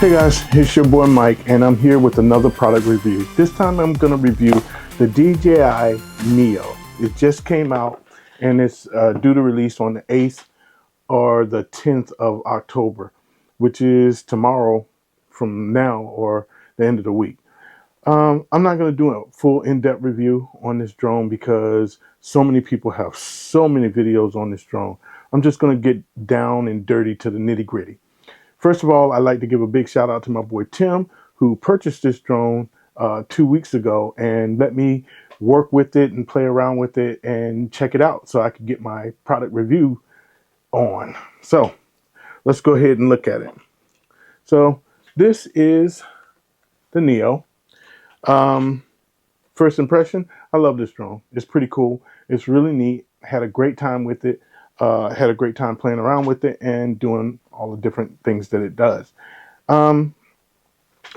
Hey guys, it's your boy Mike, and I'm here with another product review. This time I'm going to review the DJI Neo. It just came out, and it's due to release on the 8th or the 10th of October, which is tomorrow from now or the end of the week. I'm not going to do a full in-depth review on this drone because so many people have so many videos on this drone. I'm just going to get down and dirty to the nitty-gritty. First of all, I'd like to give a big shout out to my boy Tim, who purchased this drone 2 weeks ago and let me work with it and play around with it and check it out so I could get my product review on. So let's go ahead and look at it. So this is the Neo. First impression, I love this drone. It's pretty cool. It's really neat. Had a great time with it. Had a great time playing around with it and doing all the different things that it does.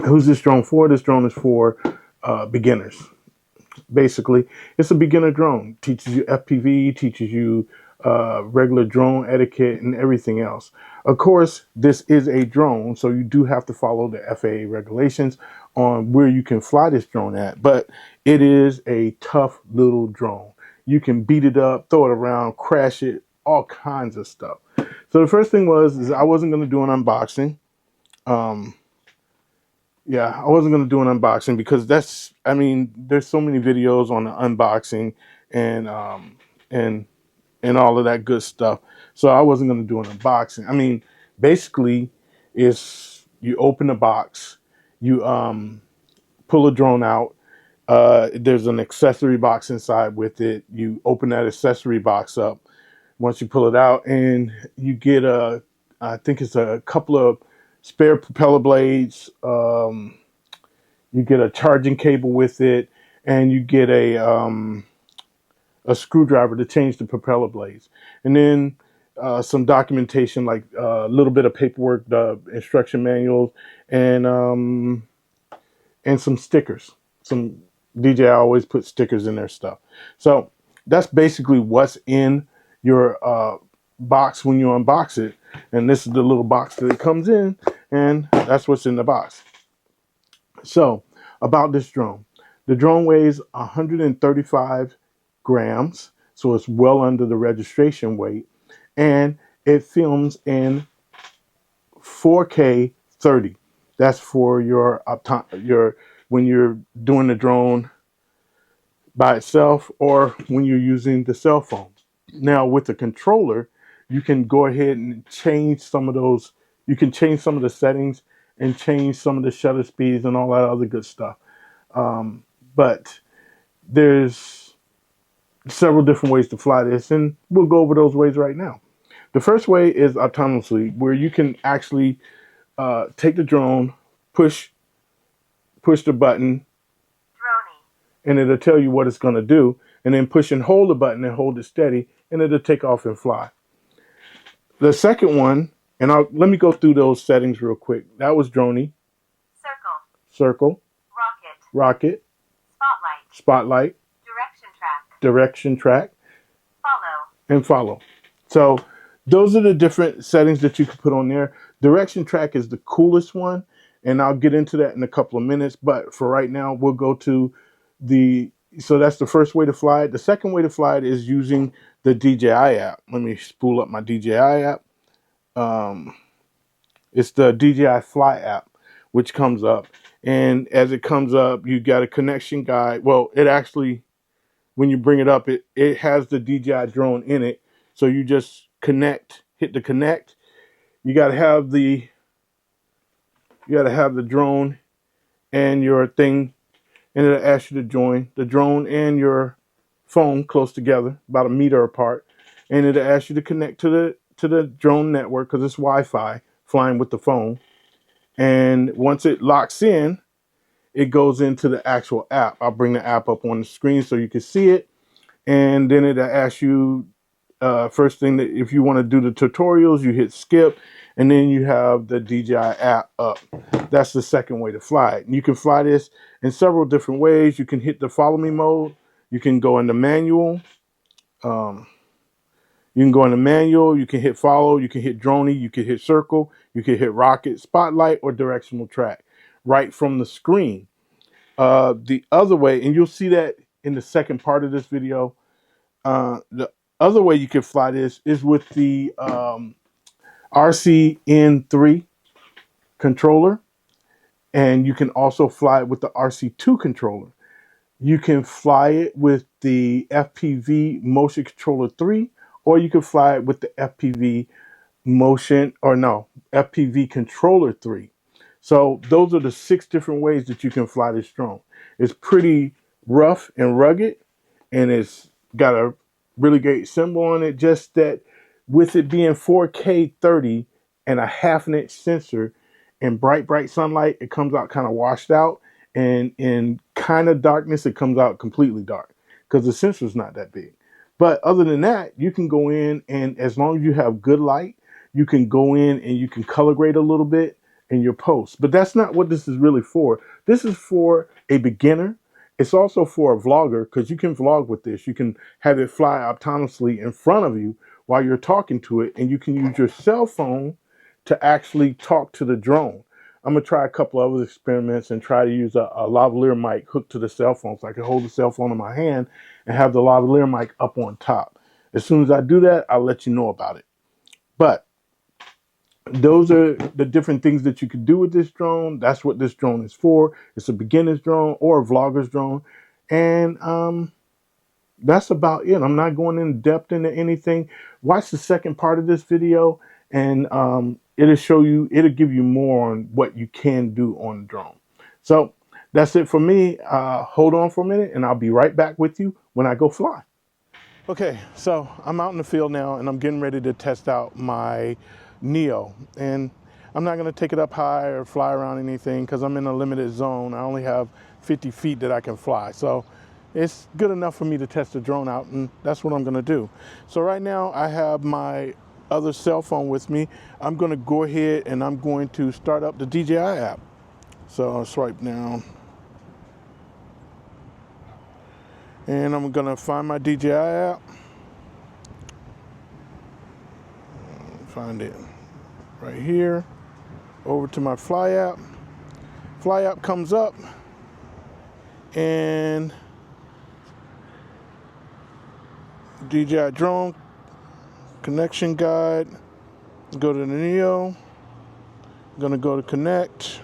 Who's this drone for? This drone is for beginners. Basically, it's a beginner drone. Teaches you FPV, teaches you regular drone etiquette and everything else. Of course, this is a drone, so you do have to follow the FAA regulations on where you can fly this drone at, but it is a tough little drone. You can beat it up, throw it around, crash it, all kinds of stuff. So the first thing is I wasn't going to do an unboxing. Yeah, I wasn't going to do an unboxing because there's so many videos on the unboxing and all of that good stuff. So I wasn't going to do an unboxing. Basically, it's you open the box, you pull a drone out. There's an accessory box inside with it. You open that accessory box up once you pull it out, and you get I think it's a couple of spare propeller blades. You get a charging cable with it, and you get a screwdriver to change the propeller blades, and then some documentation like a little bit of paperwork, the instruction manuals, and some stickers. Some DJI always put stickers in their stuff. So that's basically what's in your box when you unbox it. And this is the little box that it comes in, and that's what's in the box. So about this drone. The drone weighs 135 grams, so it's well under the registration weight, and it films in 4K 30. That's for your when you're doing the drone by itself or when you're using the cell phone. Now with the controller, you can go ahead and change some of those. You can change some of the settings and change some of the shutter speeds and all that other good stuff. But there's several different ways to fly this, and we'll go over those ways right now. The first way is autonomously, where you can actually take the drone, push the button, and it'll tell you what it's going to do, and then push and hold the button and hold it steady, and it'll take off and fly. The second one, and let me go through those settings real quick. That was droney, circle, rocket, spotlight, direction track, and follow. So those are the different settings that you can put on there. Direction track is the coolest one, and I'll get into that in a couple of minutes. But for right now, we'll go to so that's the first way to fly it. The second way to fly it is using the DJI app. Let me spool up my DJI app. It's the DJI Fly app, which comes up. And as it comes up, you got a connection guide. Well, it actually, when you bring it up, it has the DJI drone in it. So you just hit the connect. You got to have the drone and your thing, and it'll ask you to join the drone and your phone close together, about a meter apart, and it'll ask you to connect to the drone network because it's Wi-Fi flying with the phone. And once it locks in, it goes into the actual app. I'll bring the app up on the screen so you can see it, and then it'll ask you first thing that if you want to do the tutorials, you hit skip, and then you have the DJI app up. That's the second way to fly it. And you can fly this in several different ways. You can hit the follow me mode. You can go into manual. You can go into manual, you can hit follow, you can hit droney, you can hit circle, you can hit rocket, spotlight, or directional track right from the screen. The other way, and you'll see that in the second part of this video, the other way you can fly this is with the RCN3 controller, and you can also fly it with the RC2 controller. You can fly it with the FPV Motion Controller 3, or you can fly it with the FPV Controller 3. So those are the 6 different ways that you can fly this drone. It's pretty rough and rugged, and it's got a really great symbol on it. Just that with it being 4K 30 and a half an inch sensor in bright sunlight, it comes out kind of washed out, and in kind of darkness, it comes out completely dark because the sensor's not that big. But other than that, you can go in, and as long as you have good light, you can go in and you can color grade a little bit in your post. But that's not what this is really for. This is for a beginner. It's also for a vlogger, because you can vlog with this. You can have it fly autonomously in front of you while you're talking to it, and you can use your cell phone to actually talk to the drone. I'm going to try a couple of other experiments and try to use a lavalier mic hooked to the cell phone, so I can hold the cell phone in my hand and have the lavalier mic up on top. As soon as I do that, I'll let you know about it. But those are the different things that you could do with this drone. That's what this drone is for. It's a beginner's drone or a vlogger's drone. And that's about it. I'm not going in depth into anything. Watch the second part of this video, and it'll give you more on what you can do on the drone. So that's it for me. Hold on for a minute, and I'll be right back with you when I go fly. Okay, so I'm out in the field now, and I'm getting ready to test out my Neo. And I'm not going to take it up high or fly around anything because I'm in a limited zone. I only have 50 feet that I can fly. So it's good enough for me to test the drone out, and that's what I'm going to do. So right now I have my other cell phone with me. I'm going to go ahead and I'm going to start up the DJI app. So I'll swipe down. And I'm going to find my DJI app. Find it right here. Over to my Fly app. Fly app comes up. And DJI drone connection guide. Go to the Neo. I'm going to go to connect.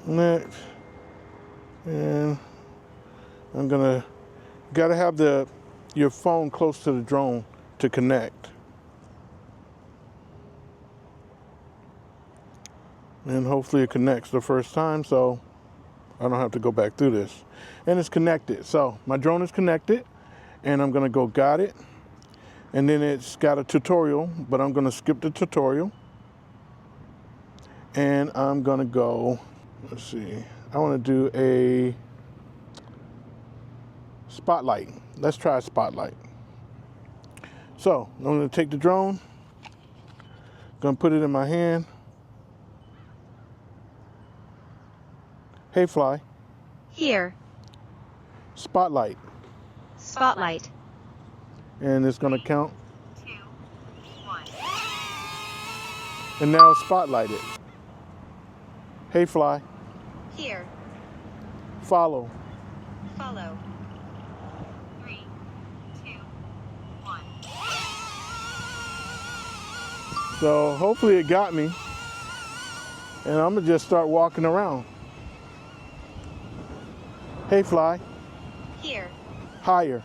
Next. And I'm going to gotta have your phone close to the drone to connect. And hopefully it connects the first time, so I don't have to go back through this. And it's connected. So my drone is connected, and I'm gonna go got it. And then it's got a tutorial, but I'm gonna skip the tutorial. And I'm gonna go, let's see, I wanna do a spotlight. Let's try a spotlight. So I'm gonna take the drone, gonna put it in my hand. Hey, fly. Here. Spotlight. Spotlight. And it's gonna count. 2, 1. And now spotlight it. Hey, fly. Here. Follow. Follow. 3, 2, 1. So hopefully it got me. And I'm gonna just start walking around. Hey, fly. Here. Higher.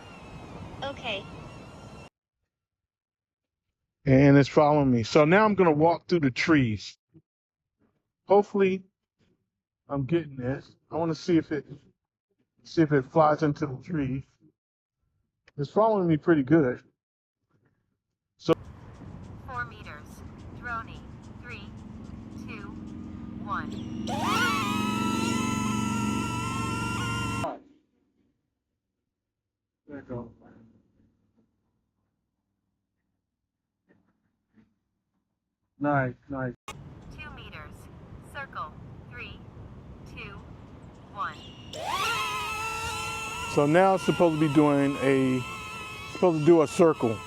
Okay. And it's following me. So now I'm gonna walk through the trees. Hopefully I'm getting this. I wanna see if it flies into the tree. It's following me pretty good. So 4 meters. Droney. 3, 2, 1. there you go. Nice. 2 meters. Circle. 3, 2, 1. So now it's supposed to be supposed to do a circle.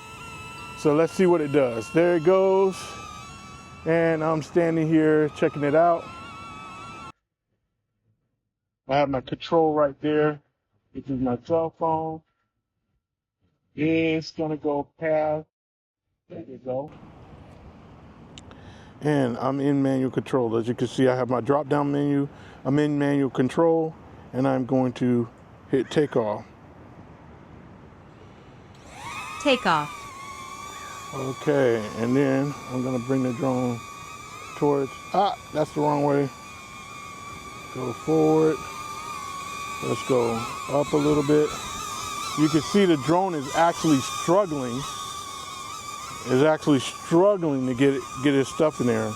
So let's see what it does. There it goes. And I'm standing here checking it out. I have my control right there, which is my cell phone. It's gonna go past. There you go. And I'm in manual control. As you can see, I have my drop down menu. I'm in manual control, and I'm going to hit takeoff. Takeoff. Okay, and then I'm gonna bring the drone towards, that's the wrong way. Go forward. Let's go up a little bit. You can see the drone is actually struggling. To get his stuff in there.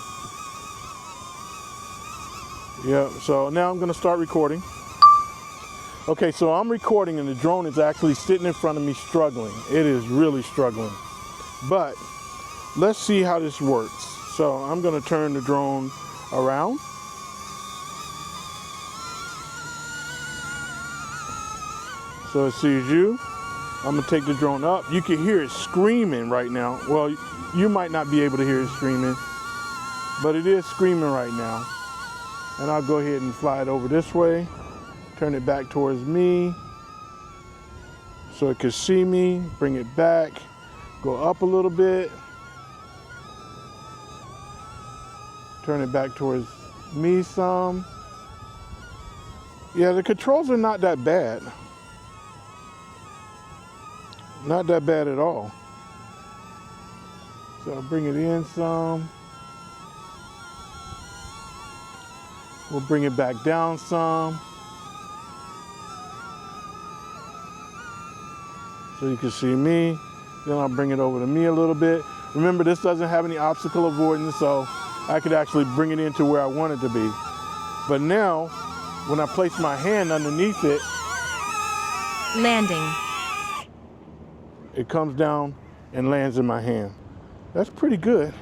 Yeah, so now I'm gonna start recording. Okay, so I'm recording and the drone is actually sitting in front of me struggling. It is really struggling. But let's see how this works. So I'm gonna turn the drone around. So it sees you. I'm gonna take the drone up. You can hear it screaming right now. Well, you might not be able to hear it screaming, but it is screaming right now. And I'll go ahead and fly it over this way, turn it back towards me so it can see me, bring it back, go up a little bit, turn it back towards me some. Yeah, the controls are not that bad. Not that bad at all. So I'll bring it in some. We'll bring it back down some. So you can see me. Then I'll bring it over to me a little bit. Remember, this doesn't have any obstacle avoidance, so I could actually bring it into where I want it to be. But now, when I place my hand underneath it, Landing. it comes down and lands in my hand. That's pretty good.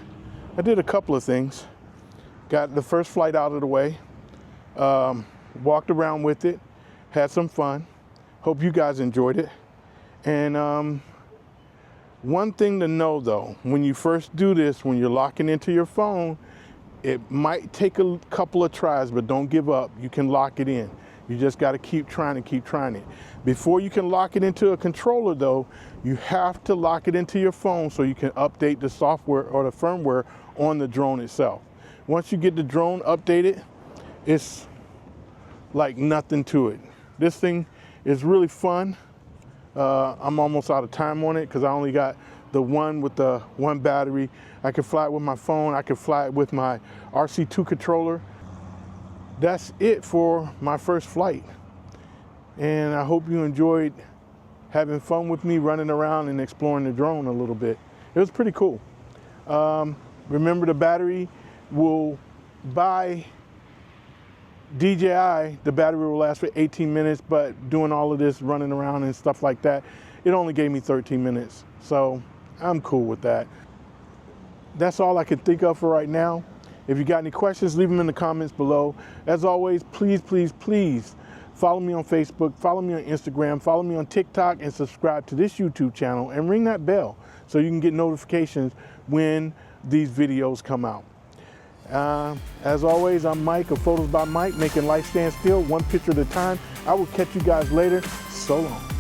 I did a couple of things. Got the first flight out of the way, walked around with it, had some fun. Hope you guys enjoyed it. And one thing to know though, when you first do this, when you're locking into your phone, it might take a couple of tries, but don't give up. You can lock it in. You just got to keep trying it. Before you can lock it into a controller though, you have to lock it into your phone so you can update the software or the firmware on the drone itself. Once you get the drone updated, it's like nothing to it. This thing is really fun. I'm almost out of time on it because I only got the one with the one battery. I can fly it with my phone. I can fly it with my RC2 controller. That's it for my first flight. And I hope you enjoyed having fun with me running around and exploring the drone a little bit. It was pretty cool. Remember, the battery will, by DJI, the battery will last for 18 minutes, but doing all of this running around and stuff like that, it only gave me 13 minutes. So I'm cool with that. That's all I can think of for right now. If you got any questions, leave them in the comments below. As always, please, please, please follow me on Facebook, follow me on Instagram, follow me on TikTok, and subscribe to this YouTube channel and ring that bell so you can get notifications when these videos come out. As always, I'm Mike of Photos by Mike, making life stand still one picture at a time. I will catch you guys later. So long.